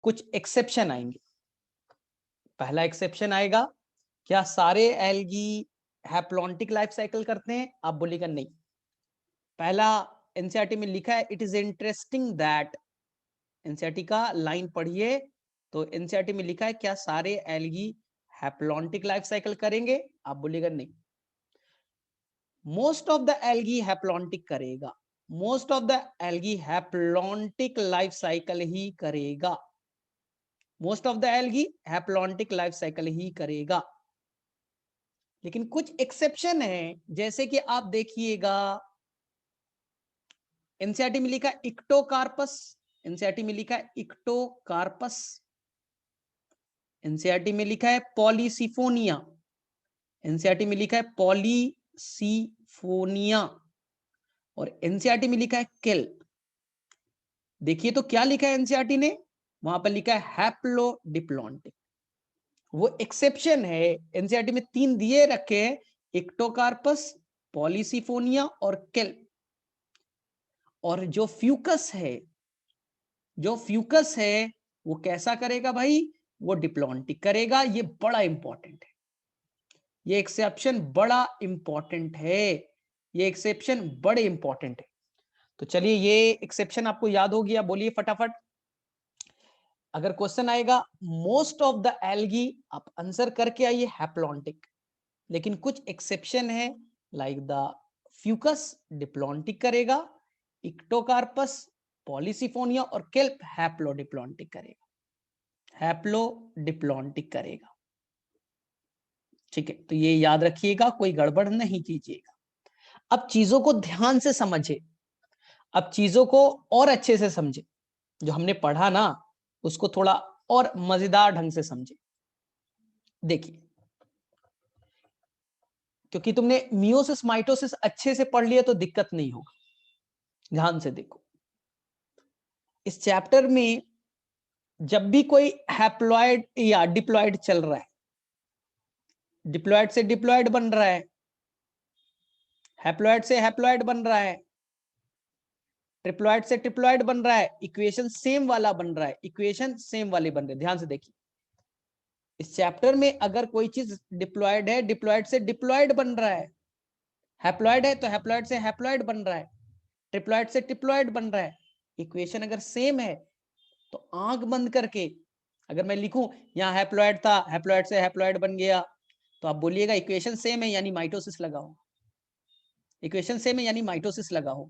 कुछ एक्सेप्शन आएंगे। पहला एक्सेप्शन आएगा, क्या सारे एल्गी हैप्लॉन्टिक लाइफ साइकिल करते हैं? आप बोलिएगा नहीं। पहला एनसीईआरटी में लिखा है, it is interesting that, NCERT का लाइन पढ़िए तो एनसीईआरटी में लिखा है क्या सारे एल्गी हैप्लॉन्टिक लाइफ साइकिल करेंगे? आप बोलिएगा नहीं। Most of the algae haplontic करेगा, most of the algae haplontic life cycle ही करेगा, most of the algae haplontic life cycle ही करेगा। लेकिन कुछ एक्सेप्शन है, जैसे कि आप देखिएगा एनसीईआरटी में लिखा है इक्टोकार्पस, एनसीईआरटी में लिखा है इक्टोकार्पस, एनसीईआरटी में लिखा है पॉलीसिफोनिया, एनसीईआरटी में लिखा है पॉलीसिफोनिया, और एनसीईआरटी में लिखा है केल। देखिए तो क्या लिखा है एनसीईआरटी ने, वहां पर लिखा है हैप्लोडिप्लॉन्टिक। वो एक्सेप्शन है, एनसीईआरटी में 3 दिए रखे हैं, इक्टोकार्पस, पॉलीसिफोनिया और केल। और जो फ्यूकस है, जो फ्यूकस है वो कैसा करेगा भाई? वो डिप्लॉन्टिक करेगा। ये बड़ा इंपॉर्टेंट है, ये एक्सेप्शन बड़ा इंपॉर्टेंट है, ये एक्सेप्शन बड़े इंपॉर्टेंट है। तो चलिए ये एक्सेप्शन आपको याद हो गया, बोलिए फटाफट। अगर क्वेश्चन आएगा मोस्ट ऑफ द एल्गी, आप आंसर करके आइए हैप्लॉन्टिक, लेकिन कुछ एक्सेप्शन है लाइक द फ्यूकस डिप्लॉन्टिक करेगा, इक्टोकार्पस, पॉलीसिफोनिया और केल्प हैप्लोडिप्लॉन्टिक करेगा, हैप्लोडिप्लॉन्टिक करेगा। ठीक है, तो ये याद रखिएगा, कोई गड़बड़ नहीं कीजिएगा। अब चीजों को ध्यान से समझे, अब चीजों को और अच्छे से समझे, जो हमने पढ़ा ना उसको थोड़ा और मजेदार ढंग से समझे। देखिए, क्योंकि तुमने मियोसिस माइटोसिस अच्छे से पढ़ लिया तो दिक्कत नहीं होगा। ध्यान से देखो, इस चैप्टर में जब भी कोई हैप्लॉइड या डिप्लॉइड चल रहा है, डिप्लॉइड से डिप्लॉइड बन रहा है, हैप्लॉइड से हैप्लॉइड बन रहा है, ट्रिप्लॉइड से ट्रिप्लॉइड बन रहा है, इक्वेशन सेम वाला बन रहा है, इक्वेशन सेम वाली बन रही है। ध्यान से देखिए, इस चैप्टर में अगर कोई चीज डिप्लॉइड है, डिप्लॉइड से डिप्लॉइड बन रहा है, हैप्लॉइड है तो हैप्लॉइड से हैप्लॉइड बन रहा है, ट्रिप्लॉइड से ट्रिप्लॉइड बन रहा है, इक्वेशन अगर सेम है तो आंख बंद करके अगर मैं लिखूं यहाँ हैप्लॉइड था, हैप्लॉइड से हैप्लॉइड बन गया, तो आप बोलिएगा इक्वेशन सेम है यानी माइटोसिस लगाओ, इक्वेशन सेम है यानी माइटोसिस लगाओ।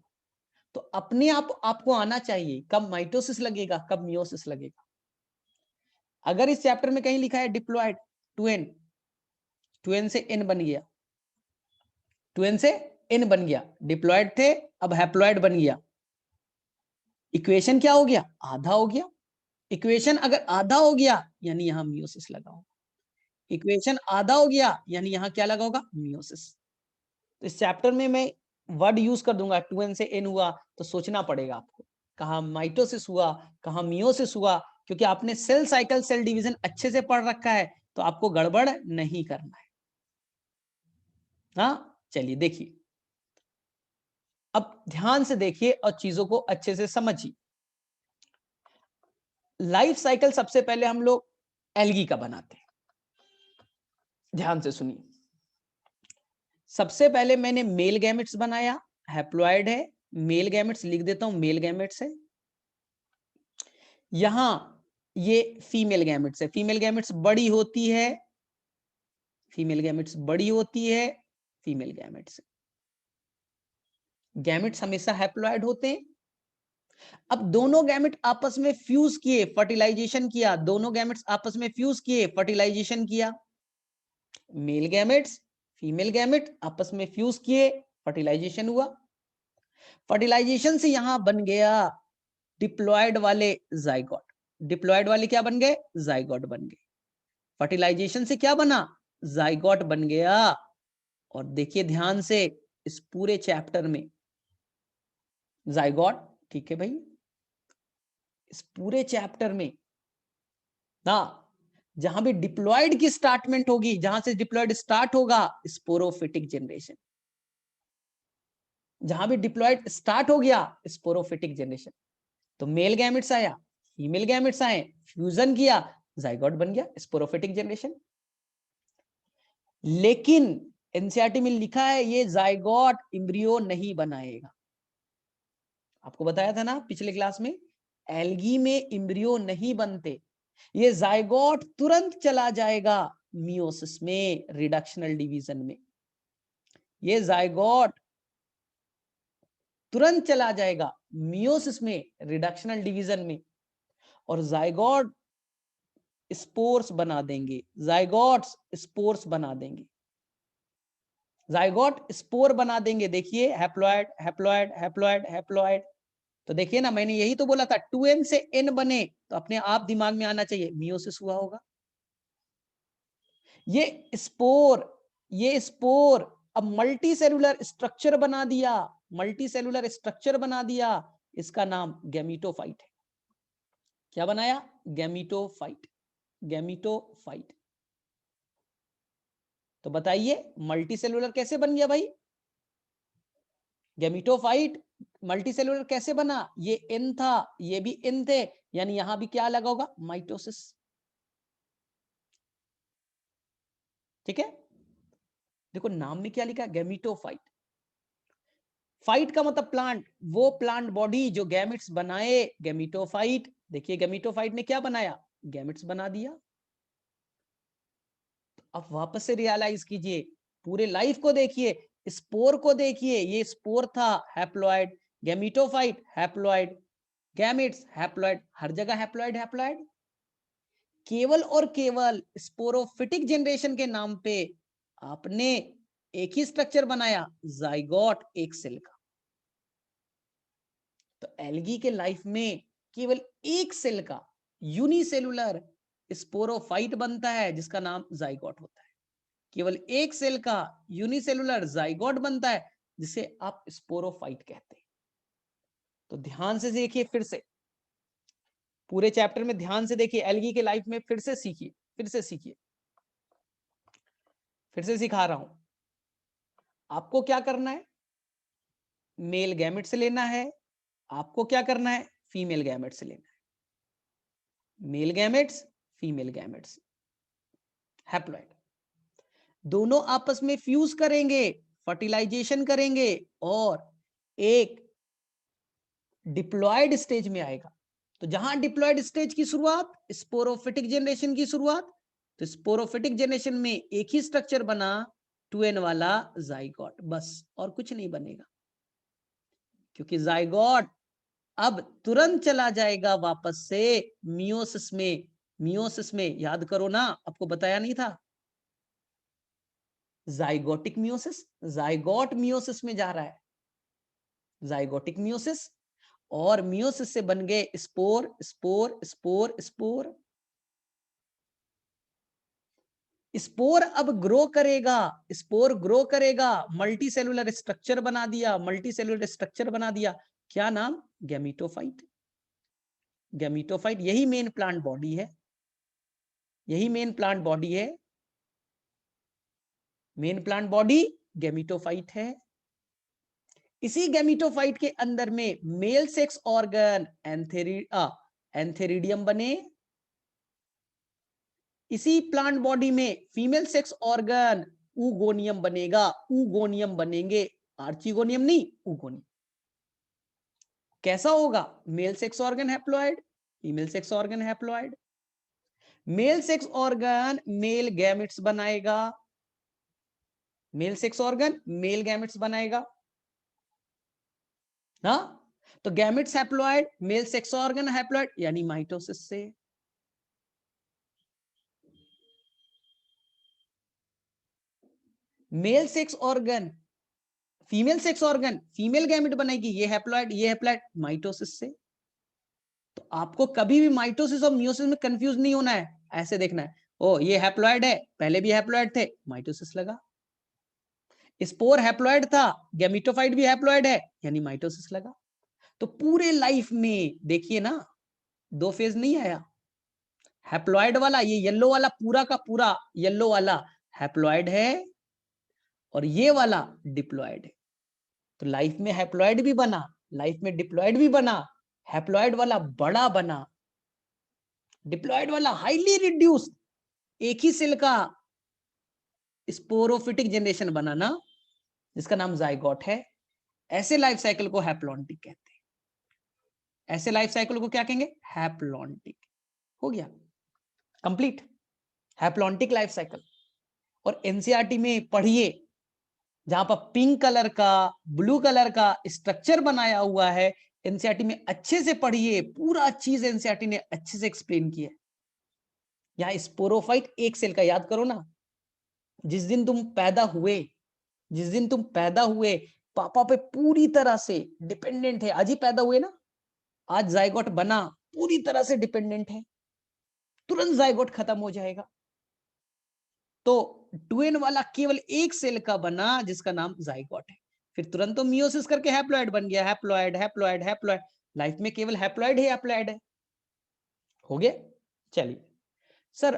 तो अपने आप आपको आना चाहिए कब माइटोसिस लगेगा, कब मियोसिस लगेगा। अगर इस चैप्टर में कहीं लिखा है डिप्लॉइड 2n, 2n से n बन गया, 2n से n बन गया, डिप्लॉइड थे अब हैप्लॉइड बन गया, इक्वेशन क्या हो गया? आधा हो गया। इक्वेशन अगर आधा हो गया यानी यहां मियोसिस लगा होगा, इक्वेशन आधा हो गया यानी यहां क्या लगा होगा? मियोसिस। तो इस चैप्टर में मैं वर्ड यूज कर दूंगा 2n से n हुआ तो सोचना पड़ेगा आपको, कहां माइटोसिस हुआ, कहां मियोसिस हुआ, क्योंकि आपने सेल साइकिल सेल डिवीजन अच्छे से पढ़ रखा है तो आपको गड़बड़ नहीं करना है। हाँ चलिए देखिए, अब ध्यान से देखिए और चीजों को अच्छे से समझिए। लाइफ साइकिल सबसे पहले हम लोग एल्गी का बनाते हैं, ध्यान से सुनिए। सबसे पहले मैंने मेल गैमेट्स बनाया, हैप्लॉइड है, मेल गैमेट्स लिख देता हूं, मेल गैमेट्स है। यहां ये फीमेल गैमेट्स है, फीमेल गैमेट्स बड़ी होती है, फीमेल गैमेट्स बड़ी होती है, फीमेल गैमेट्स, गैमेट्स हमेशा हैप्लॉइड होते हैं। अब दोनों गैमेट आपस में फ्यूज किए, फर्टिलाइजेशन किया, दोनों गैमेट्स आपस में फ्यूज किए, फर्टिलाइजेशन किया, मेल गैमेट्स फीमेल गैमेट आपस में फ्यूज किए, फर्टिलाइजेशन हुआ, फर्टिलाइजेशन से यहां बन गया डिप्लॉयड वाले जाइगोट, डिप्लॉयड वाले क्या बन गए? जाइगोट बन गए। फर्टिलाइजेशन से क्या बना? जाइगोट बन गया। और देखिए ध्यान से, इस पूरे चैप्टर में जाइगोट, ठीक है भाई, इस पूरे चैप्टर में ना जहां भी डिप्लॉयड की स्टार्टमेंट होगी, जहां से डिप्लॉयड स्टार्ट होगा, स्पोरोफिटिक जनरेशन, जहां भी डिप्लॉयड स्टार्ट हो गया स्पोरोफिटिक जनरेशन। तो मेल गैमेट्स आया, फीमेल गैमेट्स आए, फ्यूजन किया, जाइगोट बन गया, स्पोरोफिटिक जनरेशन। लेकिन एनसीईआरटी में लिखा है ये जाइगोट एम्ब्रियो नहीं बनाएगा। आपको बताया था ना पिछले क्लास में, एल्गी में एम्ब्रियो नहीं बनते, ये जाइगोट तुरंत चला जाएगा मियोसिस में, रिडक्शनल डिवीजन में। ये जाइगोट तुरंत चला जाएगा मियोसिस में, रिडक्शनल डिवीजन में, और जाइगोट स्पोर्स बना देंगे, जाइगोट्स स्पोर्स बना देंगे, जाइगोट स्पोर बना देंगे। देखिए हैप्लॉइड हैप्लॉइड हैप्लॉइड हैप्लॉइड, तो देखिए ना, मैंने यही तो बोला था 2n से n बने तो अपने आप दिमाग में आना चाहिए मियोसिस हुआ होगा। ये स्पोर अब मल्टी सेलुलर स्ट्रक्चर बना दिया, मल्टी सेलुलर स्ट्रक्चर बना दिया, इसका नाम गैमीटोफाइट है। क्या बनाया? Gametophyte, gametophyte. तो बताइए मल्टी सेलुलर कैसे बन गया भाई? गैमीटोफाइट मल्टी सेलुलर कैसे बना? ये एन था, ये भी एन थे, यानी यहां भी क्या लगा होगा? माइटोसिस। ठीक है, देखो नाम में क्या लिखा है? गैमीटोफाइट। फाइट का मतलब प्लांट, वो प्लांट बॉडी जो गैमेट्स बनाए, गैमीटोफाइट। देखिए गैमीटोफाइट ने क्या बनाया? गैमेट्स बना दिया। अब वापस से रियलाइज कीजिए, पूरे लाइफ को देखिए, स्पोर को देखिए, ये स्पोर था, haploid, gametophyte haploid, gametes haploid, हर जगह हैप्लॉइड हैप्लॉइड। केवल और केवल स्पोरोफिटिक जनरेशन के नाम पे आपने एक ही स्ट्रक्चर बनाया, जाइगोट एक सेल का। तो एल्गी के लाइफ में केवल एक सेल का यूनिसेलुलर स्पोरोफाइट बनता है जिसका नाम जाइगोट होता है। केवल एक सेल का यूनिसेलुलर जाइगोट बनता है जिसे आप स्पोरोफाइट कहते हैं। तो ध्यान से देखिए, फिर से पूरे चैप्टर में ध्यान से देखिए, एल्गी के लाइफ में फिर से सीखिए, फिर से सीखिए, फिर से सिखा रहा हूं। आपको क्या करना है? मेल गैमेट से लेना है। आपको क्या करना है? फीमेल गैमेट से लेना है। Male gametes, female gametes, haploid, दोनों आपस में फ्यूज करेंगे, फर्टिलाइजेशन करेंगे और एक डिप्लॉयड स्टेज में आएगा। तो जहां डिप्लॉयड स्टेज की शुरुआत, स्पोरोफिटिक जनरेशन की शुरुआत, तो स्पोरोफिटिक जनरेशन में एक ही स्ट्रक्चर बना, 2n वाला जाइगोट, बस और कुछ नहीं बनेगा, क्योंकि जाइगोट अब तुरंत चला जाएगा वापस से मियोसिस में। मियोसिस में याद करो ना, आपको बताया नहीं था, जाइगोटिक मियोसिस, जाइगोट मियोसिस में जा रहा है, जाइगोटिक मियोसिस, और मियोसिस से बन गए spore spore spore spore. Spore अब ग्रो करेगा, स्पोर ग्रो करेगा, मल्टी सेलुलर स्ट्रक्चर बना दिया, मल्टी सेलुलर स्ट्रक्चर बना दिया, क्या नाम? गैमीटोफाइट। गैमीटोफाइट, यही मेन प्लांट बॉडी है, यही मेन प्लांट बॉडी है, मेन प्लांट बॉडी गैमीटोफाइट है। इसी गैमीटोफाइट के अंदर में मेल सेक्स ऑर्गन एंथेरिडियम बने, इसी प्लांट बॉडी में फीमेल सेक्स ऑर्गन ऊगोनियम बनेगा, ऊगोनियम बनेंगे, आर्चिगोनियम नहीं, ऊगोनियम। कैसा होगा? Male sex organ haploid, female sex organ haploid. Male sex organ male gametes बनाएगा, male sex organ male gametes बनाएगा ना। तो gametes haploid, male sex organ haploid, यानी माइटोसिस से। Male sex organ female sex organ female gamete बनेगी, ये haploid, ये haploid, mitosis से। तो आपको कभी भी माइटोसिस और मियोसिस में कंफ्यूज नहीं होना है, ऐसे देखना है, ओ ये हैप्लॉइड है, पहले भी हैप्लॉइड थे, माइटोसिस लगा। स्पोर हैप्लॉइड था, गैमेटोफाइट भी हैप्लॉइड है, यानी माइटोसिस लगा। तो पूरे लाइफ में देखिए ना, दो फेज नहीं आया, हैप्लॉइड वाला, ये येलो वाला पूरा का पूरा येलो वाला हैप्लॉइड है, और ये वाला डिप्लॉइड है। तो लाइफ में हैप्लॉइड भी बना, लाइफ में डिप्लॉइड भी बना, हैप्लॉइड वाला बड़ा बना, डिप्लॉयड वाला हाईली रिड्यूस, एक ही सेल का स्पोरोफिटिक जनरेशन बनाना, जिसका नाम जाइगोट है। ऐसे लाइफ साइकिल को हैप्लॉन्टिक कहते हैं। ऐसे लाइफ साइकिल को क्या कहेंगे? हैप्लॉन्टिक। हो गया कंप्लीट, हैप्लॉन्टिक लाइफ साइकिल। और एनसीईआरटी में पढ़िए, जहां पर पिंक कलर का, ब्लू कलर का स्ट्रक्चर बनाया हुआ है, एनसीईआरटी में अच्छे से पढ़िए, पूरा चीज एनसीईआरटी ने अच्छे से एक्सप्लेन किया है। यहाँ स्पोरोफाइट एक सेल का, याद करो ना, जिस दिन तुम पैदा हुए, जिस दिन तुम पैदा हुए, पापा पे पूरी तरह से डिपेंडेंट है। आज ही पैदा हुए ना, आज जाइगोट बना, पूरी तरह से डिपेंडेंट है, तुरंत जाइगोट खत्म हो जाएगा। तो ट्विन वाला केवल एक सेल का बना, जिसका नाम जाइगोट है। फिर तुरंत तो मियोसिस करके हैप्लॉइड बन गया, हैप्लॉइड हैप्लॉइड हैप्लॉइड। लाइफ में केवल हैप्लॉइड ही हैप्लॉइड है। हो गया। चलिए सर,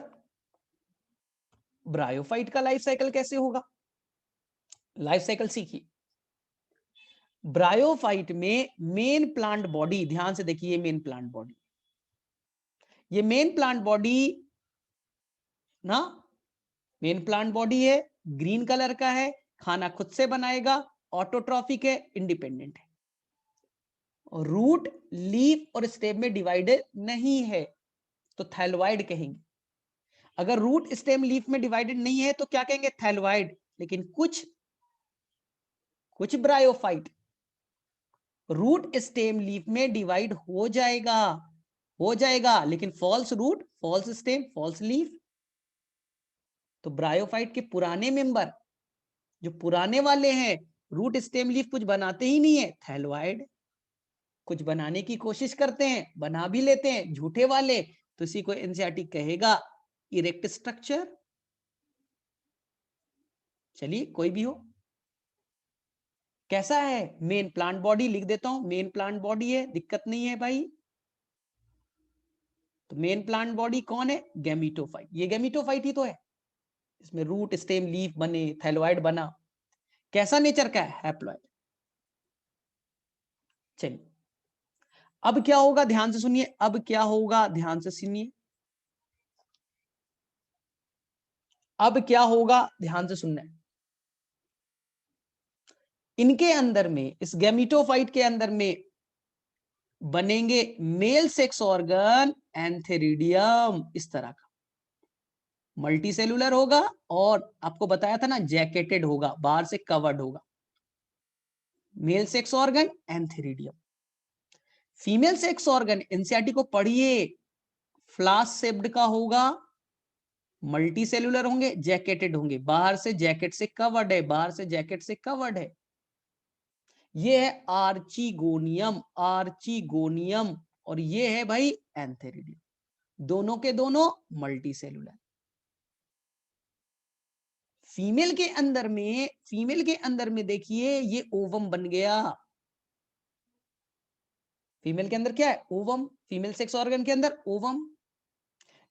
ब्रायोफाइट का लाइफ साइकिल कैसे होगा? लाइफ साइकिल सीखिए। ब्रायोफाइट में मेन प्लांट बॉडी, ध्यान से देखिए, मेन प्लांट बॉडी, ये मेन प्लांट बॉडी ना, मेन प्लांट बॉडी है, ग्रीन कलर का है, खाना खुद से बनाएगा, ऑटोट्रॉफिक है, इंडिपेंडेंट है। रूट, लीफ और स्टेम में डिवाइडेड नहीं है, तो थैलोइड कहेंगे। अगर रूट, स्टेम, लीफ में डिवाइडेड नहीं है तो क्या कहेंगे? थैलोइड। लेकिन कुछ ब्रायोफाइट रूट, स्टेम, लीफ में डिवाइड हो जाएगा, लेकिन false root, false stem, false leaf. तो ब्रायोफाइट के पुराने मेंबर, जो पुराने वाले हैं, रूट, स्टेम, लीफ कुछ बनाते ही नहीं है, थैलोइड। कुछ बनाने की कोशिश करते हैं, बना भी लेते हैं, झूठे वाले, तो इसी को एनसीईआरटी कहेगा इरेक्ट स्ट्रक्चर। चलिए, कोई भी हो। कैसा है? मेन प्लांट बॉडी लिख देता हूं, मेन प्लांट बॉडी है, दिक्कत नहीं है भाई। तो मेन प्लांट बॉडी कौन है? गैमीटोफाइट। ये गैमीटोफाइट ही तो है, इसमें रूट, स्टेम, लीफ बने, थैलोइड बना। कैसा नेचर का है? हैप्लॉइड। चलिए, अब क्या होगा? ध्यान से सुनिए, अब क्या होगा? ध्यान से सुनिए, अब क्या होगा? ध्यान से सुनना है। इनके अंदर में, इस गैमीटोफाइट के अंदर में बनेंगे मेल सेक्स ऑर्गन एंथेरिडियम, इस तरह का मल्टी सेलुलर होगा, और आपको बताया था ना, जैकेटेड होगा, बाहर से कवर्ड होगा। Male sex organ antheridium. Female sex organ NCERT को पढ़िए, फ्लास्क शेप्ड का होगा, मल्टी सेलुलर होंगे, जैकेटेड होंगे, बाहर से जैकेट से कवर्ड है, बाहर से जैकेट से कवर्ड है। ये है आर्चिगोनियम, आर्चिगोनियम, और ये है भाई एंथेरिडियम, दोनों के दोनों मल्टी सेलुलर। फीमेल के अंदर में, फीमेल के अंदर में देखिए, ये ओवम बन गया। फीमेल के अंदर क्या है? ओवम। फीमेल सेक्स ऑर्गन के अंदर ovum.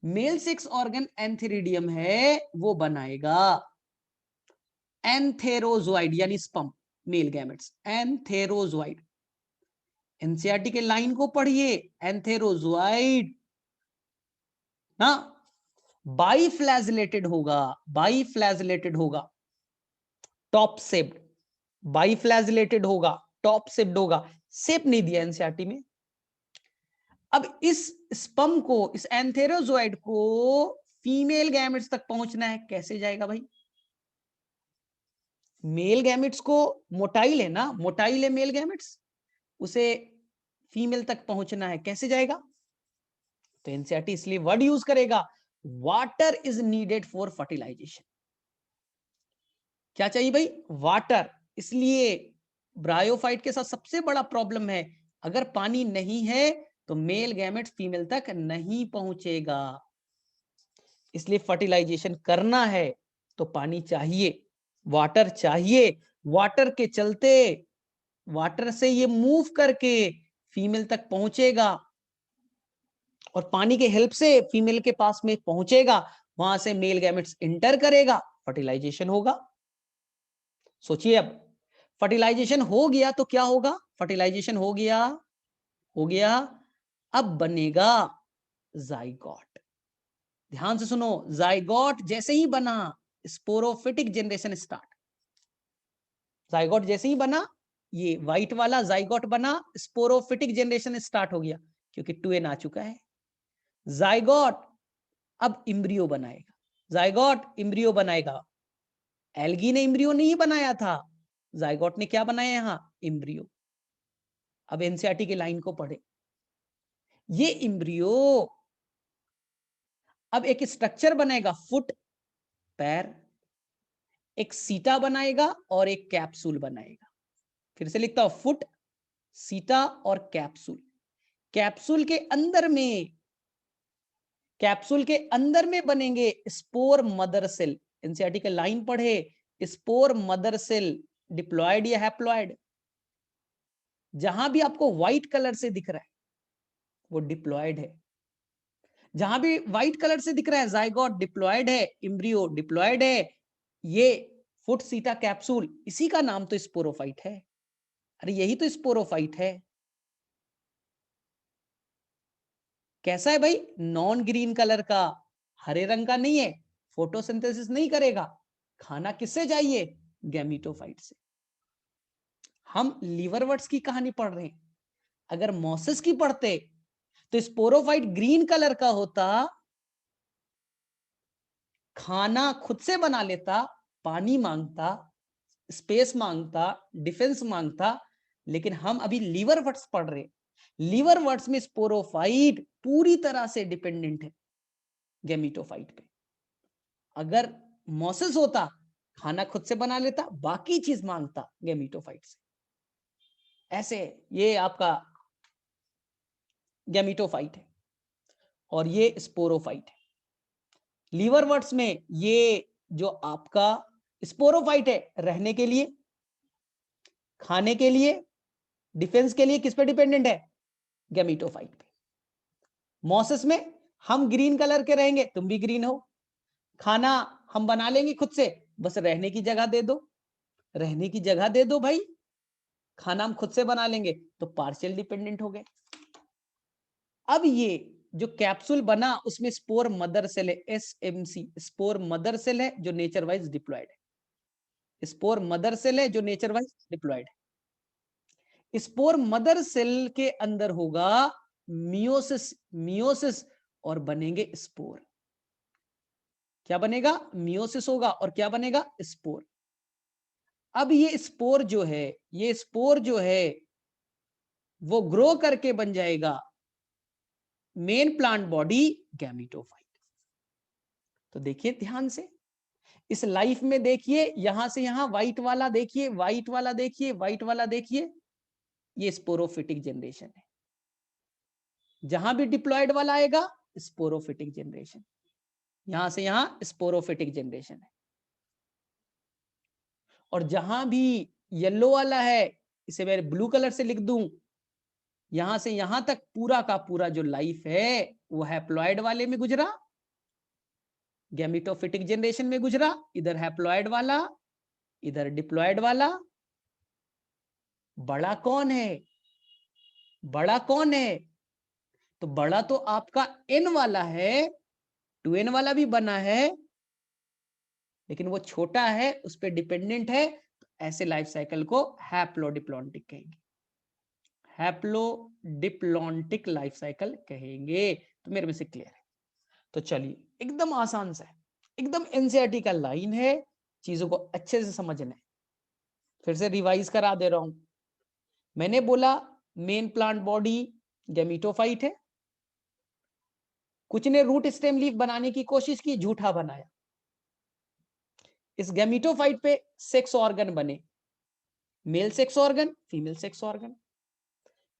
Mail sex organ antheridium है, वो बनाएगा एंथेरोजोइड, यानी स्पर्म, मेल गैमेट्स, एंथेरोजोइड। एनसीईआरटी के लाइन को पढ़िए, एंथेरोजोइड ना, बाइफ्लैजिलेटेड होगा, बाइफ्लैजिलेटेड होगा, टॉप शेप्ड, बाइफ्लैजिलेटेड होगा, टॉप शेप्ड होगा। शेप नहीं दिया एनसीईआरटी में। अब इस स्पर्म को, इस एंथेरोजोइड को फीमेल गैमेट्स तक पहुंचना है, कैसे जाएगा भाई? मेल गैमेट्स को मोटाइल है ना, मोटाइल है मेल गैमेट्स, उसे फीमेल तक पहुंचना है, कैसे जाएगा? तो एनसीईआरटी इसलिए वर्ड यूज करेगा, water is needed for fertilization. क्या चाहिए भाई? वाटर। इसलिए ब्रायोफाइट के साथ सबसे बड़ा प्रॉब्लम है, अगर पानी नहीं है तो मेल गैमेट फीमेल तक नहीं पहुंचेगा। इसलिए फर्टिलाइजेशन करना है तो पानी चाहिए, वाटर चाहिए। वाटर के चलते, वाटर से ये मूव करके फीमेल तक पहुंचेगा, और पानी के हेल्प से फीमेल के पास में पहुंचेगा, वहां से मेल गैमेट्स इंटर करेगा, फर्टिलाइजेशन होगा। सोचिए, अब फर्टिलाइजेशन हो गया तो क्या होगा? फर्टिलाइजेशन हो गया, अब बनेगा जाइगोट। ध्यान से सुनो, जाइगोट जैसे ही बना स्पोरोफिटिक जनरेशन स्टार्ट। जाइगोट जैसे ही बना, ये व्हाइट वाला जाइगोट बना, स्पोरोफिटिक जनरेशन स्टार्ट हो गया, क्योंकि 2n आ चुका है। जाइगोट अब इम्ब्रियो बनाएगा, जाइगोट इम्ब्रियो बनाएगा। एल्गी ने इम्ब्रियो नहीं बनाया था, जाइगोट ने क्या बनाया यहां, इम्ब्रियो। अब एनसीईआरटी की लाइन को पढ़े, ये इम्ब्रियो अब एक स्ट्रक्चर बनाएगा, फुट पैर, एक सीटा बनाएगा और एक कैप्सूल बनाएगा। फिर से लिखता हूं, फुट, सीटा और कैप्सूल। कैप्सूल के अंदर में, कैप्सूल के अंदर में बनेंगे स्पोर मदर सेल। एनसीईआरटी का लाइन पढ़े, स्पोर मदर सेल डिप्लॉयड या हैप्लॉयड। जहां भी आपको व्हाइट कलर से दिख रहा है वो डिप्लॉयड है, जहां भी व्हाइट कलर से दिख रहा है जाइगोट डिप्लॉयड है, इम्ब्रियो डिप्लॉयड है। ये फुट सीटा कैप्सूल, इसी का नाम तो स्पोरोफाइट है। अरे यही तो स्पोरोफाइट है। कैसा है भाई, नॉन ग्रीन कलर का, हरे रंग का नहीं है, फोटोसिंथेसिस नहीं करेगा। खाना किससे चाहिए, गैमीटोफाइट से। हम लीवरवर्ट्स की कहानी पढ़ रहे हैं, अगर मोसिस की पढ़ते तो स्पोरोफाइट ग्रीन कलर का होता, खाना खुद से बना लेता, पानी मांगता, स्पेस मांगता, डिफेंस मांगता। लेकिन हम अभी लीवरवर्ट्स पढ़ रहे, लीवरवर्ट्स में स्पोरोफाइट पूरी तरह से डिपेंडेंट है गैमीटोफाइट पे। अगर मोसिस होता, खाना खुद से बना लेता, बाकी चीज मांगता गैमीटोफाइट से। ऐसे ये आपका गैमीटोफाइट है और ये स्पोरोफाइट है। लीवरवर्ट्स में ये जो आपका स्पोरोफाइट है, रहने के लिए, खाने के लिए, डिफेंस के लिए किस पे डिपेंडेंट है, गैमीटोफाइट पे। मोसिस में हम ग्रीन कलर के रहेंगे, तुम भी ग्रीन हो, खाना हम बना लेंगे खुद से, बस रहने की जगह दे दो, रहने की जगह दे दो भाई, खाना हम खुद से बना लेंगे, तो पार्शियल डिपेंडेंट हो गए। अब ये जो कैप्सूल बना उसमें स्पोर मदर सेल है, एसएमसी, स्पोर मदर सेल है जो नेचर वाइज डिप्लॉयड है। स्पोर मदर सेल है जो नेचर वाइज डिप्लॉयड है। स्पोर मदर सेल के अंदर होगा मियोसिस, मियोसिस और बनेंगे स्पोर। क्या बनेगा, मियोसिस होगा और क्या बनेगा, स्पोर। अब ये स्पोर जो है, ये स्पोर जो है वो ग्रो करके बन जाएगा मेन प्लांट बॉडी गैमीटोफाइट। तो देखिए ध्यान से, इस लाइफ में देखिए, यहां से यहां व्हाइट वाला देखिए, व्हाइट वाला देखिए, व्हाइट वाला देखिए, ये स्पोरोफिटिक जनरेशन है। जहां भी डिप्लॉयड वाला आएगा स्पोरोफिटिक जनरेशन, यहां से यहां स्पोरोफिटिक जनरेशन है। और जहां भी येलो वाला है, इसे मैं ब्लू कलर से लिख दूं, यहां से यहां तक पूरा का पूरा जो लाइफ है वो हैप्लॉयड वाले में गुजरा, गैमीटोफिटिक जनरेशन में गुजरा। इधर हैप्लॉयड वाला, इधर डिप्लॉयड वाला। बड़ा कौन है, बड़ा कौन है, तो बड़ा तो आपका एन वाला है, 2n वाला भी बना है, लेकिन वो छोटा है, उस पर डिपेंडेंट है। तो ऐसे लाइफ साइकिल को हैप्लोडिप्लॉन्टिक कहेंगे, हैप्लोडिप्लॉन्टिक लाइफ साइकिल कहेंगे। तो मेरे में से क्लियर है। तो चलिए, एकदम आसान सा है, एकदम एनसीईआरटी का लाइन है, चीजों को अच्छे से समझना है। फिर से रिवाइज करा दे रहा हूं। मैंने बोला मेन प्लांट बॉडी गैमीटोफाइट है, कुछ ने रूट स्टेम लीफ बनाने की कोशिश की, झूठा बनाया। इस गैमीटोफाइट पे सेक्स ऑर्गन बने, male sex organ, female sex organ.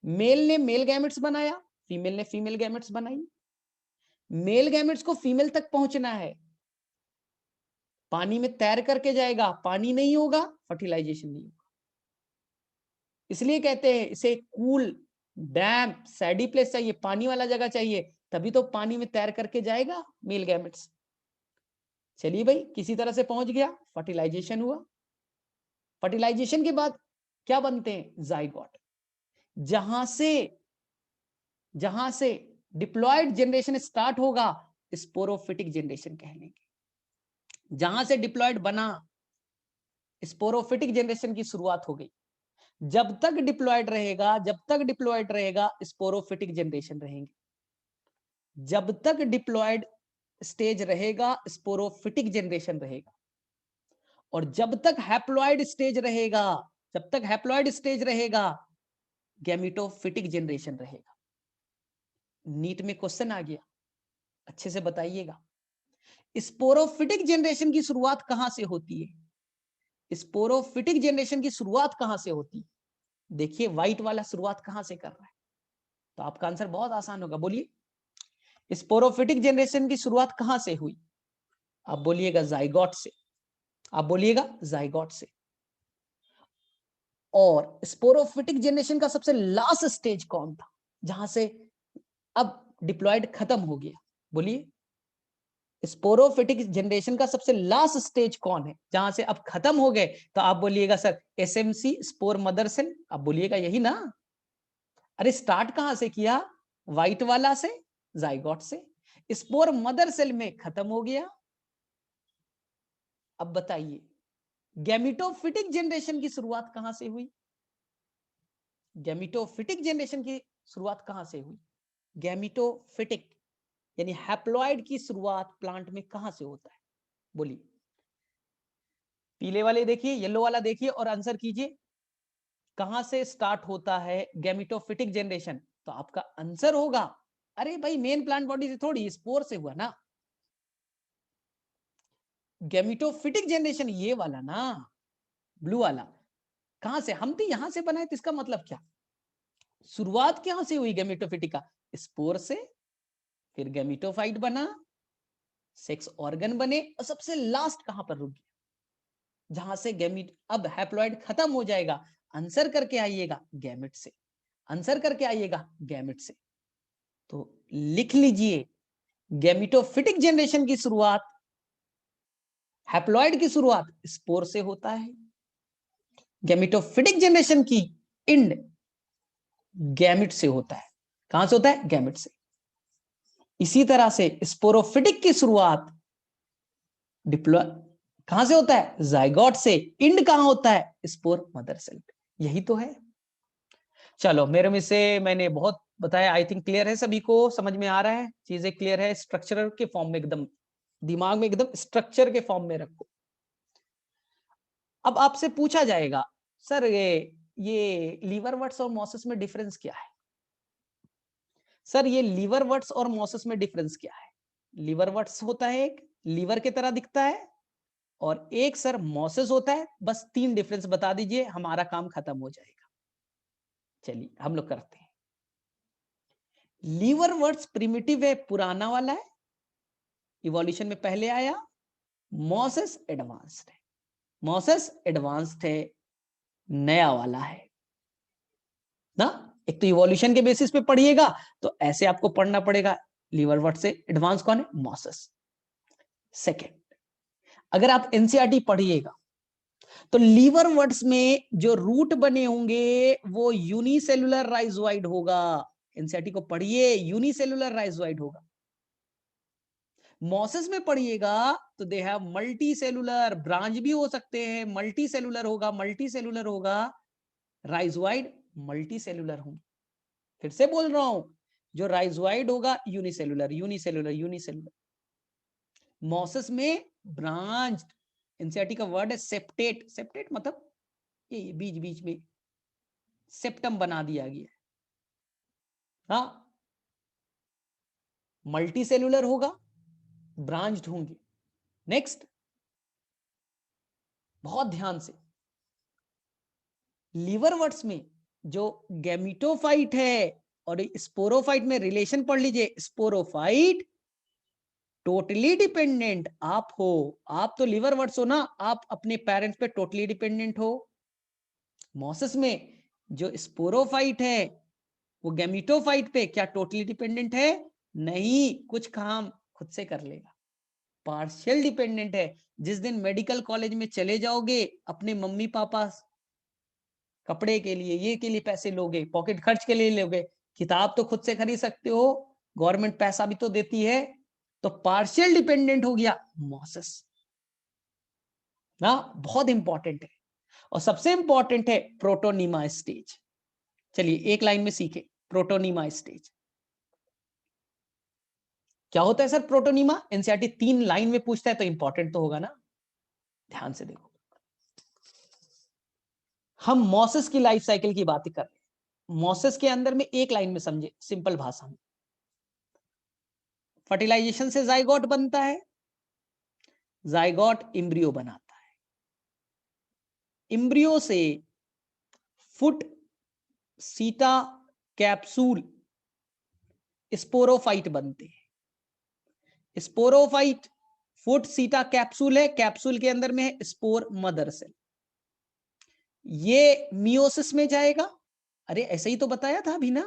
Male ने मेल गैमेट्स बनाया, फीमेल ने फीमेल गैमेट्स बनाई। मेल गैमेट्स को फीमेल तक पहुंचना है, पानी में तैर करके जाएगा, पानी नहीं होगा फर्टिलाइजेशन नहीं होगा। इसलिए कहते हैं इसे कूल, डैम्प, सैडी प्लेस चाहिए, पानी वाला जगह चाहिए, तभी तो पानी में तैर करके जाएगा मेल गैमेट्स। चलिए भाई, किसी तरह से पहुंच गया, फर्टिलाइजेशन हुआ। फर्टिलाइजेशन के बाद क्या बनते हैं, जाइगोट। जहां से डिप्लॉयड जनरेशन स्टार्ट होगा, स्पोरोफिटिक जनरेशन कहलाएंगे। जहां से डिप्लॉयड बना, स्पोरोफिटिक जनरेशन की शुरुआत हो गई। जब तक डिप्लॉयड रहेगा स्पोरोफिटिक जनरेशन रहेंगे। जब तक डिप्लॉयड स्टेज रहेगा स्पोरोफिटिक जनरेशन रहेगा। और जब तक हैप्लॉयड स्टेज रहेगा गैमेटोफिटिक जनरेशन रहेगा। नीट में क्वेश्चन आ गया, अच्छे से बताइएगा। स्पोरोफिटिक जनरेशन की शुरुआत कहां से होती है? स्पोरोफिटिक जनरेशन की शुरुआत कहां से होती है? देखिए व्हाइट वाला शुरुआत कहां से कर रहा है, तो आपका आंसर बहुत आसान होगा। बोलिए स्पोरोफिटिक जनरेशन की शुरुआत कहां से हुई? आप बोलिएगा जाइगोट से, आप बोलिएगा जाइगोट से। और स्पोरोफिटिक जनरेशन का सबसे लास्ट स्टेज कौन था, जहां से अब डिप्लॉयड खत्म हो गया? बोलिए स्पोरोफिटिक जनरेशन का सबसे लास्ट स्टेज कौन है, जहां से अब खत्म हो गए? तो आप बोलिएगा sir SMC, spore mother cell. आप बोलिएगा यही ना। अरे स्टार्ट कहां से किया? व्हाइट वाला से, जाइगोट से। स्पोर मदर सेल में खत्म हो गया। अब बताइए गैमेटोफिटिक जनरेशन की शुरुआत कहां से हुई? गैमेटोफिटिक जनरेशन की शुरुआत कहां से हुई? गैमेटोफिटिक यानी हैप्लॉयड की शुरुआत प्लांट में कहां से होता है? बोलिए पीले वाले देखिए, येलो वाला देखिए और आंसर कीजिए कहां से स्टार्ट होता है गैमेटोफिटिक जनरेशन? तो आपका आंसर होगा, अरे भाई मेन प्लांट बॉडी से थोड़ी, स्पोर से हुआ ना। गैमेटोफिटिक जनरेशन ये वाला ना, ब्लू वाला, कहां से? हम तो यहां से बनाए, तो इसका मतलब क्या? शुरुआत कहां से हुई गैमेटोफिटिक का? स्पोर से, फिर गैमेटोफाइट बना, सेक्स ऑर्गन बने, और सबसे लास्ट कहां पर रुक गया? जहां से गैमेट, अब हैप्लॉइड खत्म हो जाएगा। आंसर करके आइएगा गैमेट से, आंसर करके आइएगा गैमेट से। तो लिख लीजिए गैमेटोफिटिक जनरेशन की शुरुआत, हैप्लॉइड की शुरुआत स्पोर से होता है। गैमेटोफिटिक जनरेशन की इंड गैमेट से होता है। कहां से होता है? गैमेट से। इसी तरह से स्पोरोफिटिक की शुरुआत डिप्लॉय कहां से होता है? जाइगोट से। इंड कहां होता है? स्पोर मदर सेल पे। यही तो है। चलो मेरे में से मैंने बहुत बताया, आई थिंक क्लियर है, सभी को समझ में आ रहा है, चीजें क्लियर है। स्ट्रक्चर के फॉर्म में एकदम दिमाग में एकदम स्ट्रक्चर के फॉर्म में रखो। अब आपसे पूछा जाएगा सर ये लीवरवर्ट्स और मॉसेस में डिफरेंस क्या है? सर ये लीवरवर्ट्स और मॉसेस में डिफरेंस क्या है? लीवरवर्ट्स होता है एक, लीवर की तरह दिखता है, और एक सर मॉसेस होता है। बस 3 डिफरेंस बता दीजिए, हमारा काम खत्म हो जाएगा। चलिए हम लोग करते हैं। लीवरवर्ट्स प्रिमिटिव है, पुराना वाला है, इवोल्यूशन में पहले आया। मॉसेस एडवांस्ड है, मॉसेस एडवांस्ड है, नया वाला है ना। एक तो इवोल्यूशन के बेसिस पे पढ़िएगा, तो ऐसे आपको पढ़ना पड़ेगा। लीवरवर्ट्स से एडवांस कौन है? मॉसेस। सेकेंड, अगर आप एनसीईआरटी पढ़िएगा तो लीवरवर्ट्स में जो रूट बने होंगे वो यूनिसेलुलर राइजोइड होगा। एनसीईआरटी को पढ़िए, यूनिसेलुलर राइजोइड होगा। मॉसेस में पढ़िएगा तो they have multi cellular, branch भी हो सकते हैं, मल्टी सेलुलर होगा, मल्टी सेलुलर होगा। राइजोइड मल्टी सेलुलर होंगे। फिर से बोल रहा हूं, जो राइजोइड होगा यूनिसेलुलर, यूनिसेलुलर, यूनिसेलुलर। मॉसेस में ब्रांच, एनसीईआरटी का वर्ड है सेप्टेट। सेप्टेट मतलब ये बीच बीच में सेप्टम बना दिया गया। हाँ, मल्टी सेलुलर होगा, ब्रांच्ड होंगे। नेक्स्ट, बहुत ध्यान से, लीवरवर्ट्स में जो गैमेटोफाइट है और स्पोरोफाइट में रिलेशन पढ़ लीजिए। स्पोरोफाइट टोटली डिपेंडेंट आप हो, आप तो लीवरवर्ट्स हो ना, आप अपने पेरेंट्स पे टोटली डिपेंडेंट हो। मॉसेस में जो स्पोरोफाइट है वो गैमेटोफाइट पे क्या टोटली डिपेंडेंट है? नहीं, कुछ काम खुद से कर लेगा, पार्शियल डिपेंडेंट है। जिस दिन मेडिकल कॉलेज में चले जाओगे, अपने मम्मी पापा कपड़े के लिए, ये के लिए पैसे लोगे, पॉकेट खर्च के लिए लोगे, किताब तो खुद से खरीद सकते हो, गवर्नमेंट पैसा भी तो देती है। तो पार्शियल डिपेंडेंट हो गया मॉसेस ना, बहुत इंपॉर्टेंट है। और सबसे इंपॉर्टेंट है प्रोटोनीमा स्टेज। चलिए एक लाइन में सीखे प्रोटोनीमा स्टेज क्या होता है। सर प्रोटोनीमा एनसीईआरटी 3 लाइन में पूछता है तो इंपॉर्टेंट तो होगा ना। ध्यान से देखो, हम मॉसेस की लाइफ साइकिल की बात कर रहे हैं। मॉसेस के अंदर में एक लाइन में समझे, सिंपल भाषा में, फर्टिलाइजेशन से जाइगोट बनता है, जाइगोट इम्ब्रियो बनाता है, इम्ब्रियो से फुट, सीटा, कैप्सूल, स्पोरोफाइट बनते हैं। स्पोरोफाइट, फुट, सीटा, कैप्सूल है, कैप्सूल के अंदर में है स्पोर मदर सेल। ये मियोसिस में जाएगा, अरे ऐसे ही तो बताया था अभी ना।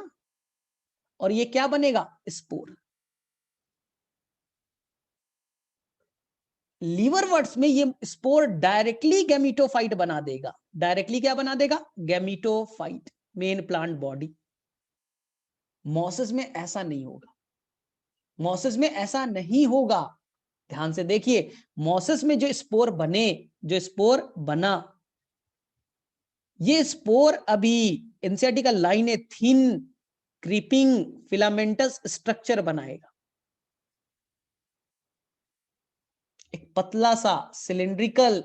और ये क्या बनेगा, स्पोर। लीवरवर्ट्स में ये स्पोर डायरेक्टली गैमीटोफाइट बना देगा। डायरेक्टली क्या बना देगा, gametophyte, main plant body. Mosses में ऐसा नहीं होगा, मॉसेस में ऐसा नहीं होगा। ध्यान से देखिए, मॉसेस में जो स्पोर बने, जो स्पोर बना, ये स्पोर अभी एनसीईआरटी का लाइन है, थिन क्रीपिंग फिलामेंटस स्ट्रक्चर बनाएगा। एक पतला सा सिलिंड्रिकल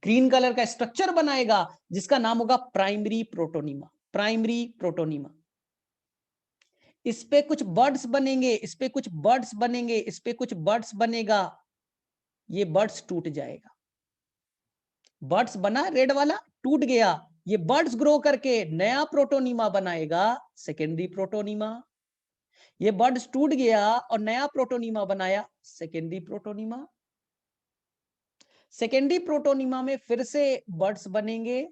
ग्रीन कलर का स्ट्रक्चर बनाएगा जिसका नाम होगा प्राइमरी प्रोटोनीमा। Primary protonema. इस पे कुछ बर्ड्स बनेंगे, इस पे कुछ बर्ड्स बनेंगे, इस पे कुछ बर्ड्स बनेगा, ये बर्ड्स टूट जाएगा। बर्ड्स बना रेड वाला, टूट गया, ये बर्ड्स ग्रो करके नया प्रोटोनीमा बनाएगा, सेकेंडरी प्रोटोनीमा। ये बर्ड्स टूट गया और नया प्रोटोनीमा बनाया, सेकेंडरी प्रोटोनीमा। सेकेंडरी प्रोटोनीमा में फिर से बर्ड्स बनेंगे,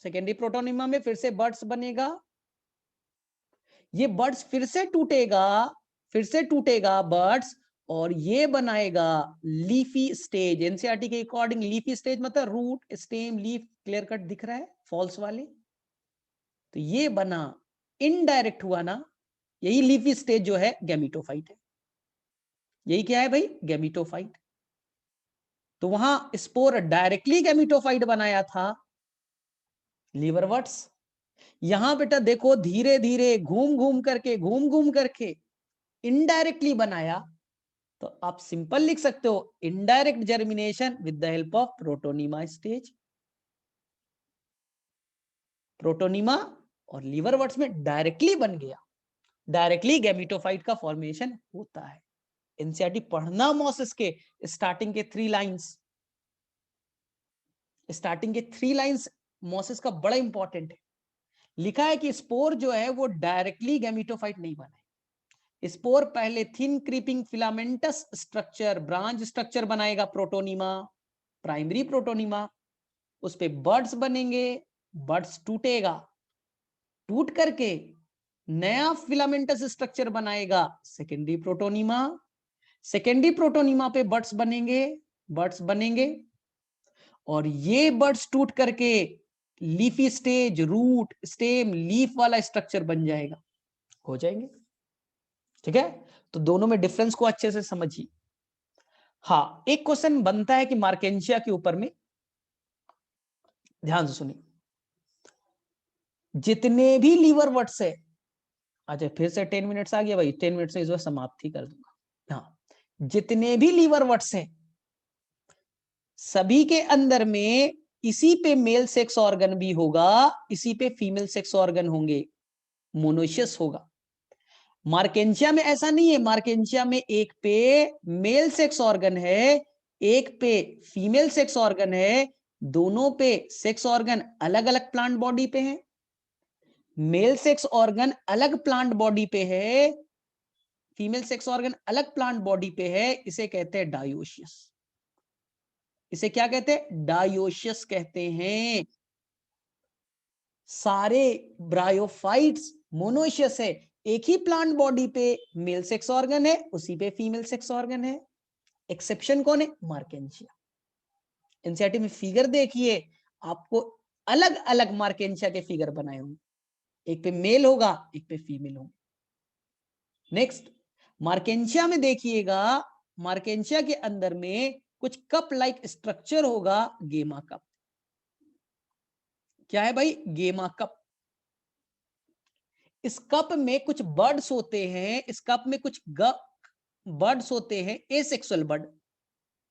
सेकेंडरी प्रोटोनीमा में फिर से बर्ड्स बनेगा, ये बर्ड्स फिर से टूटेगा, फिर से टूटेगा बर्ड्स, और ये बनाएगा लीफी स्टेज। एनसीईआरटी के अकॉर्डिंग लीफी स्टेज मतलब root, stem, leaf clear cut दिख रहा है फॉल्स वाले। तो ये बना, इनडायरेक्ट हुआ ना, यही लीफी स्टेज जो है गैमीटोफाइट है। यही क्या है भाई, गैमीटोफाइट। तो वहां स्पोर डायरेक्टली गैमीटोफाइट बनाया था लीवरवर्ट्स। यहां बेटा देखो धीरे धीरे घूम घूम करके इनडायरेक्टली बनाया। तो आप सिंपल लिख सकते हो, indirect germination with the help of protonema stage. Protonema और लीवरवर्ट्स में डायरेक्टली बन गया, डायरेक्टली गैमीटोफाइट का फॉर्मेशन होता है। एनसीईआरटी पढ़ना मॉसेस के स्टार्टिंग के 3 लाइंस, स्टार्टिंग के 3 लाइंस मॉसेस का बड़ा इंपॉर्टेंट है। लिखा है कि स्पोर जो है वो डायरेक्टली गैमीटोफाइट नहीं बना है। स्पोर पहले thin creeping filamentous structure, branch structure बनाएगा प्रोटोनीमा, प्राइमरी प्रोटोनीमा। उस पे बर्ड्स बनेंगे, बर्ड्स टूटेगा, टूट करके नया फिलामेंटस स्ट्रक्चर बनाएगा, सेकेंडरी प्रोटोनीमा। सेकेंडरी प्रोटोनीमा पे बर्ड्स बनेंगे, बर्ड्स बनेंगे, और ये बर्ड्स टूट करके leafy stage, root, stem, leaf वाला स्ट्रक्चर बन जाएगा, हो जाएंगे। ठीक है, तो दोनों में डिफरेंस को अच्छे से समझिए। हाँ, एक क्वेश्चन बनता है कि मार्केंशिया के ऊपर में, ध्यान से सुनिए, जितने भी लीवर वर्ड्स है, अच्छा फिर से 10 मिनट्स आ गया भाई, 10 मिनट से इस बार समाप्ति कर दूंगा। हाँ, जितने भी लीवर वर्ड्स हैं सभी के अंदर में इसी पे मेल सेक्स ऑर्गन भी होगा, इसी पे फीमेल सेक्स ऑर्गन होंगे, मोनोशियस होगा। मार्केंशिया में ऐसा नहीं है, मार्केंशिया में एक पे मेल सेक्स ऑर्गन है, एक पे फीमेल सेक्स ऑर्गन है, दोनों पे सेक्स ऑर्गन अलग अलग प्लांट बॉडी पे है। मेल सेक्स ऑर्गन अलग प्लांट बॉडी पे है, फीमेल सेक्स ऑर्गन अलग प्लांट बॉडी पे है, इसे कहते हैं डायोशियस। इसे क्या कहते हैं, डायोशियस कहते हैं। सारे ब्रायोफाइट्स मोनोशियस है, एक ही प्लांट बॉडी पे मेल सेक्स ऑर्गन है, उसी पे फीमेल सेक्स ऑर्गन है। एक्सेप्शन कौन है, मार्केंशिया। एनसीईआरटी में फिगर देखिए, आपको अलग अलग मार्केंशिया के फिगर बनाए होंगे, एक पे मेल होगा, एक पे फीमेल होगा। नेक्स्ट, मार्केंशिया में देखिएगा, मार्केंशिया के अंदर में कुछ कप लाइक स्ट्रक्चर होगा, गेमा कप। क्या है भाई? गेमा कप। इस कप में कुछ बर्ड्स होते हैं, इस कप में कुछ बर्ड्स होते हैं, एसेक्सुअल बर्ड,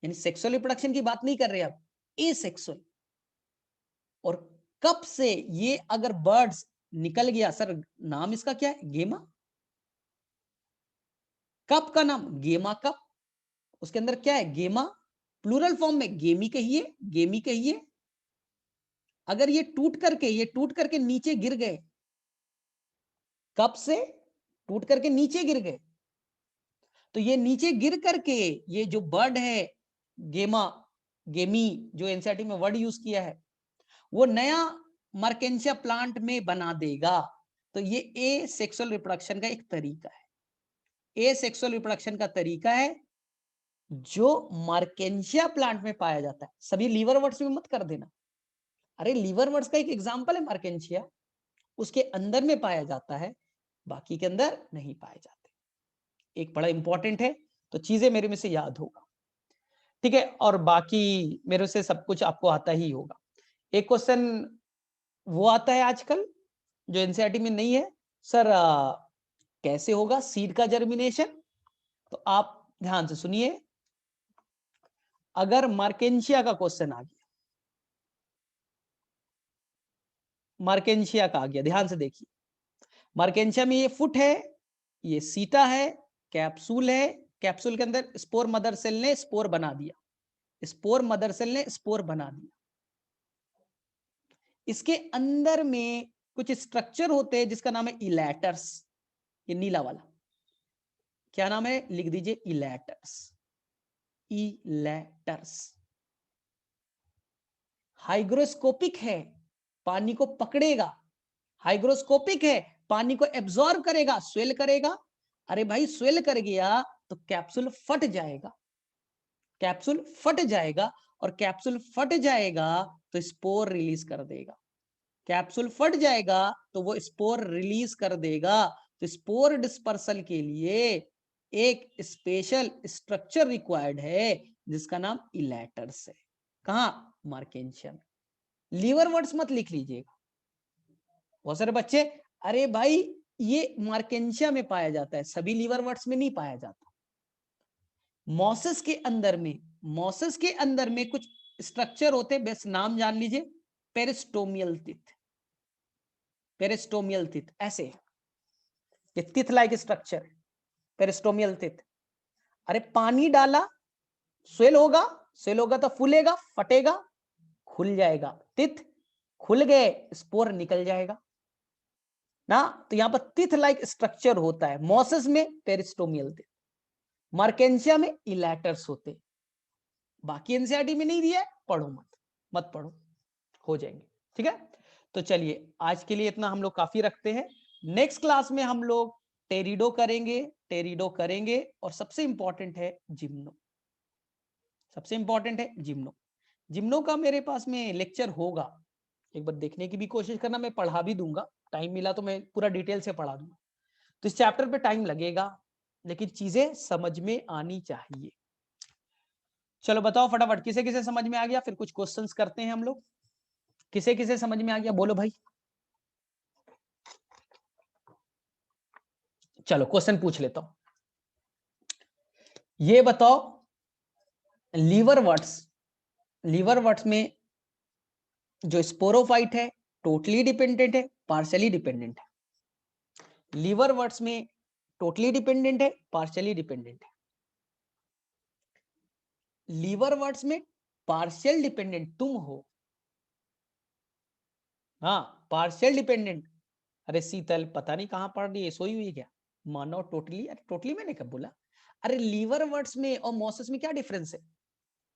यानी सेक्सुअल रिप्रोडक्शन की बात नहीं कर रहे आप, एसेक्सुअल। और कप से ये अगर बर्ड्स निकल गया, सर नाम इसका क्या है? गेमा। कप का नाम गेमा कप, उसके अंदर क्या है? गेमा। प्लूरल फॉर्म में गेमी कहिए, गेमी कहिए। अगर ये टूट करके नीचे गिर गए, कप से टूट करके नीचे गिर गए, तो ये नीचे गिर करके ये जो बर्ड है गेमा, गेमी, जो एनसीईआरटी में वर्ड यूज किया है, वो नया मार्केंशिया प्लांट में बना देगा। तो ये ए सेक्सुअल रिप्रोडक्शन का एक तरीका है, ए सेक्सुअल रिप्रोडक्शन का तरीका है जो मार्केंशिया प्लांट में पाया जाता है। सभी लीवर वर्ड्स में मत कर देना। अरे लीवर वर्ड्स का एक एग्जांपल है मार्केंशिया, उसके अंदर में पाया जाता है, बाकी के अंदर नहीं पाए जाते। एक बड़ा इंपॉर्टेंट है, तो चीजें मेरे में से याद होगा, ठीक है। और बाकी मेरे से सब कुछ आपको आता ही होगा। एक क्वेश्चन वो आता है आजकल जो एनसीईआरटी में नहीं है, सर कैसे होगा सीड का जर्मिनेशन? तो आप ध्यान से सुनिए। अगर मार्केंशिया का क्वेश्चन आ गया, मार्केंशिया का आ गया, ध्यान से देखिए। मार्केंशिया में ये फुट है, ये सीटा है, कैप्सूल है, कैप्सूल के अंदर स्पोर मदर सेल ने स्पोर बना दिया, स्पोर मदर सेल ने स्पोर बना दिया। इसके अंदर में कुछ स्ट्रक्चर होते हैं जिसका नाम है इलेटर्स। ये नीला वाला क्या नाम है? लिख दीजिए इलेटर्स, इलेटर्स। हाइग्रोस्कोपिक है, पानी को पकड़ेगा, हाइग्रोस्कोपिक है, पानी को एब्जॉर्ब करेगा, स्वेल करेगा। अरे भाई स्वेल कर गया तो कैप्सूल फट जाएगा, कैप्सूल फट जाएगा, और कैप्सूल फट जाएगा तो स्पोर रिलीज कर देगा, कैप्सूल फट जाएगा तो वो स्पोर रिलीज कर देगा। तो स्पोर डिस्पर्सल के लिए एक स्पेशल स्ट्रक्चर रिक्वायर्ड है जिसका नाम इलेटर्स है। कहां? मार्केंशिया में। लीवर वर्ड्स मत लिख लीजिएगा बहुत सारे बच्चे। अरे भाई ये मार्केंशिया में पाया जाता है, सभी लीवर वर्ड्स में नहीं पाया जाता। मॉसेस के अंदर में, मॉसेस के अंदर में कुछ स्ट्रक्चर होते हैं, बस नाम जान लीजिए, पेरिस्टोमियल टिथ, पेरिस्टोमियल टिथ, ऐसे ये टिथ लाइक स्ट्रक्चर, पेरिस्टोमियल टिथ। अरे पानी डाला, स्वेल होगा, स्वेल होगा तो फूलेगा, फटेगा, खुल जाएगा, टिथ खुल गए, स्पोर निकल जाएगा ना। तो यहां पर टिथ लाइक स्ट्रक्चर होता है मॉसेस में, पेरिस्टोमियल टिथ। मार्केंशिया में इलेटर्स होते, बाकी एनसीईआरटी में नहीं दिया है, पढ़ो मत, मत पढ़ो, हो जाएंगे, ठीक है। तो चलिए आज के लिए इतना हम लोग काफी रखते हैं। नेक्स्ट क्लास में हम लोग टेरिडो करेंगे, टेरिडो करेंगे, और सबसे इंपॉर्टेंट है जिम्नो, सबसे इंपॉर्टेंट है जिम्नो। जिम्नो का मेरे पास में लेक्चर होगा, एक बार देखने की भी कोशिश करना, मैं पढ़ा भी दूंगा, टाइम मिला तो मैं पूरा डिटेल से पढ़ा दूंगा। तो इस चैप्टर पे टाइम लगेगा, लेकिन चीजें समझ में आनी चाहिए। चलो बताओ फटाफट, किसे किसे समझ में आ गया? फिर कुछ क्वेश्चंस करते हैं हम लोग। किसे किसे समझ में आ गया बोलो भाई। चलो क्वेश्चन पूछ लेता हूं, ये बताओ लीवर वर्ड्स, लीवर वर्ड्स में जो स्पोरोफाइट है टोटली डिपेंडेंट है, पार्शियली डिपेंडेंट है? लीवर वर्ड्स में टोटली डिपेंडेंट है, पार्शियली डिपेंडेंट है? लीवर वर्ड्स में पार्शियल डिपेंडेंट तुम हो, हाँ पार्शियल डिपेंडेंट। अरे शीतल पता नहीं कहां पढ़ रही है, सोई हुई है क्या? मानो टोटली, अरे टोटली मैंने कब बोला? अरे लीवर वर्ड्स में और मॉसेस में क्या डिफरेंस है?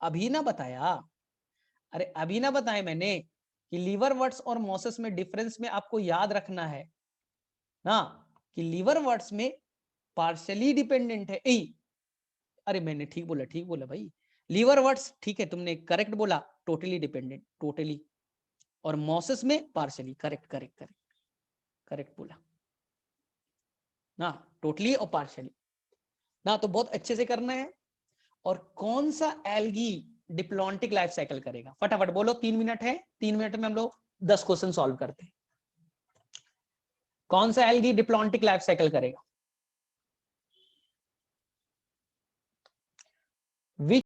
अभी ना बताया, अरे अभी ना बताया मैंने कि लीवर वर्ड्स और मॉसेस में डिफरेंस में आपको याद रखना है ना, कि लीवर वर्ड्स में पार्शियली डिपेंडेंट है। अरे मैंने ठीक बोला भाई, लीवर वर्ड्स ठीक है, तुमने करेक्ट बोला, टोटली डिपेंडेंट, टोटली, और मॉसेस में partially, correct correct correct, correct बोला ना, टोटली और पार्शियली। ना, तो बहुत अच्छे से करना है। और कौन सा एल्गी डिप्लॉन्टिक लाइफ साइकिल करेगा, फटाफट बोलो, 3 मिनट है, 3 मिनट में हम लोग 10 क्वेश्चन सॉल्व करते हैं। कौन सा एल्गी डिप्लॉन्टिक लाइफ साइकिल करेगा?